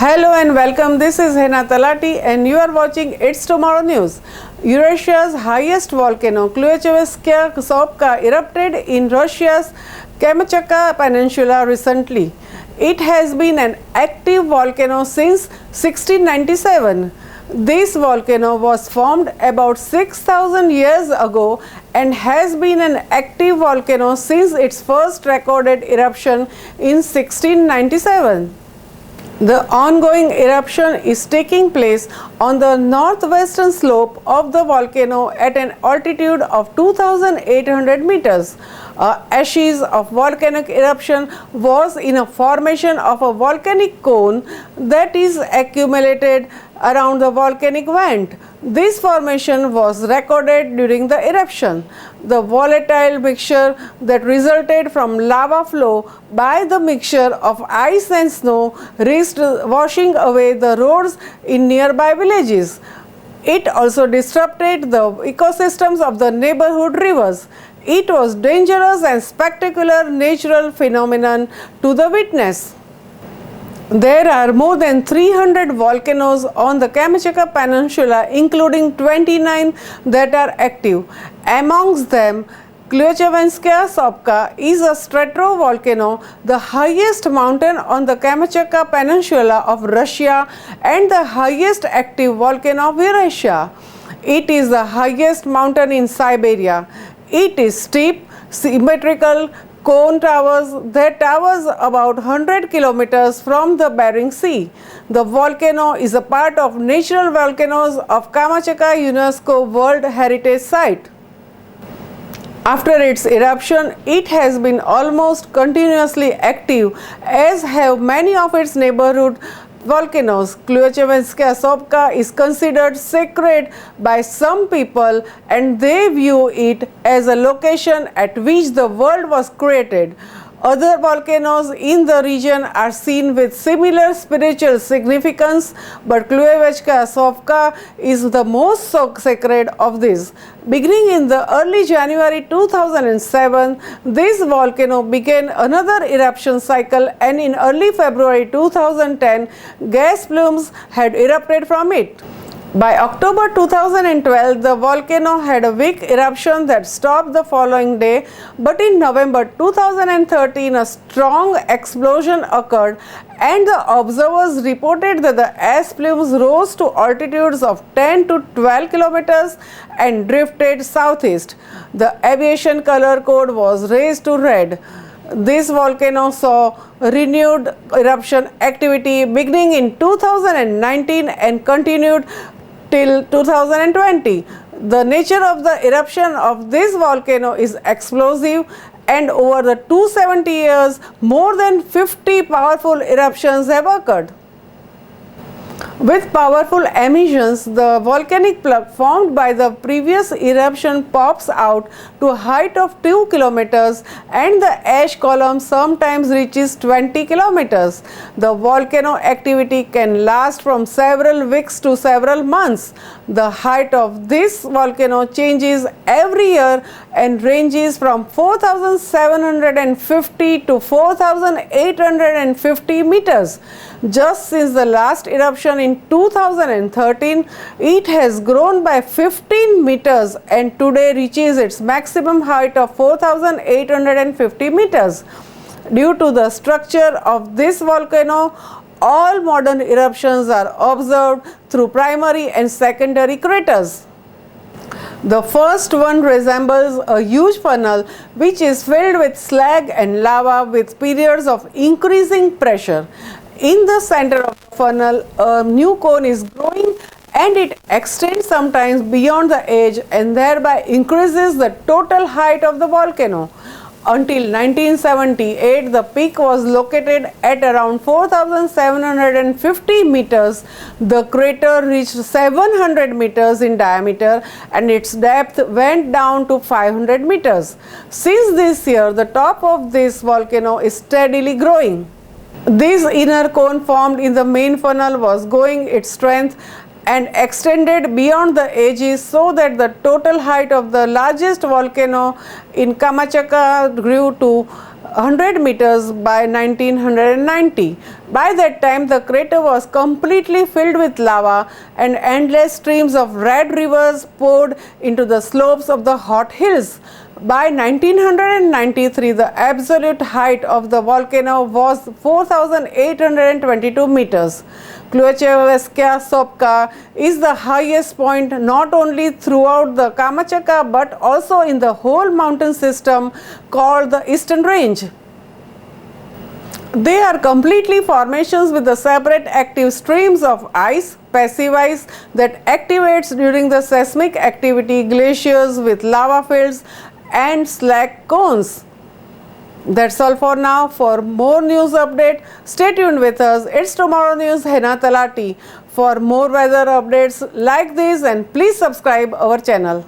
Hello and welcome. This is Hena Talati and you are watching It's Tomorrow News. Eurasia's highest volcano, Kluchevskaya Sopka, erupted in Russia's Kamchatka Peninsula recently. It has been an active volcano since 1697. This volcano was formed about 6,000 years ago and has been an active volcano since its first recorded eruption in 1697. The ongoing eruption is taking place on the northwestern slope of the volcano at an altitude of 2,800 meters. Ashes of volcanic eruption was in a formation of a volcanic cone that is accumulated around the volcanic vent. This formation was recorded during the eruption. The volatile mixture that resulted from lava flow by the mixture of ice and snow risked washing away the roads in nearby villages. It also disrupted the ecosystems of the neighborhood rivers. It was dangerous and spectacular natural phenomenon to the witness. There are more than 300 volcanoes on the Kamchatka Peninsula, including 29 that are active. Amongst them, Kluchevskaya Sopka is a stratovolcano, the highest mountain on the Kamchatka Peninsula of Russia and the highest active volcano of Eurasia. It is the highest mountain in Siberia. It is steep, symmetrical, cone towers that towers about 100 kilometers from the Bering Sea. The volcano is a part of Natural Volcanoes of Kamchatka UNESCO World Heritage Site. After its eruption, it has been almost continuously active, as have many of its neighborhood volcanoes. Kluchevskaya Sopka is considered sacred by some people and they view it as a location at which the world was created. Other volcanoes in the region are seen with similar spiritual significance, but Kluchevskaya Sopka is the most sacred of these. Beginning in the early January 2007, this volcano began another eruption cycle, and in early February 2010, gas plumes had erupted from it. By October 2012, the volcano had a weak eruption that stopped the following day, but in November 2013, a strong explosion occurred and the observers reported that the ash plumes rose to altitudes of 10 to 12 kilometers and drifted southeast. The aviation color code was raised to red. This volcano saw renewed eruption activity beginning in 2019 and continued till 2020. The nature of the eruption of this volcano is explosive, and over the 270 years, more than 50 powerful eruptions have occurred. With powerful emissions, the volcanic plug formed by the previous eruption pops out to a height of 2 kilometers and the ash column sometimes reaches 20 kilometers. The volcano activity can last from several weeks to several months. The height of this volcano changes every year and ranges from 4,750 to 4,850 meters. Just since the last eruption in 2013, it has grown by 15 meters and today reaches its maximum height of 4,850 meters. Due to the structure of this volcano, all modern eruptions are observed through primary and secondary craters. The first one resembles a huge funnel which is filled with slag and lava with periods of increasing pressure. In the center of the funnel, a new cone is growing and it extends sometimes beyond the edge and thereby increases the total height of the volcano. Until 1978, the peak was located at around 4,750 meters. The crater reached 700 meters in diameter and its depth went down to 500 meters. Since this year, the top of this volcano is steadily growing. This inner cone formed in the main funnel was growing its strength and extended beyond the edges so that the total height of the largest volcano in Kamchatka grew to 100 meters by 1990. By that time, the crater was completely filled with lava and endless streams of red rivers poured into the slopes of the hot hills. By 1993, the absolute height of the volcano was 4,822 meters. Kluchevskaya Sopka is the highest point not only throughout the Kamchatka but also in the whole mountain system called the Eastern Range. They are completely formations with the separate active streams of ice, passive ice that activates during the seismic activity, glaciers with lava fields and slag cones. That's all for now. For more news update, stay tuned with us. It's Tomorrow News, Hena Talati. For more weather updates like this, and please subscribe our channel.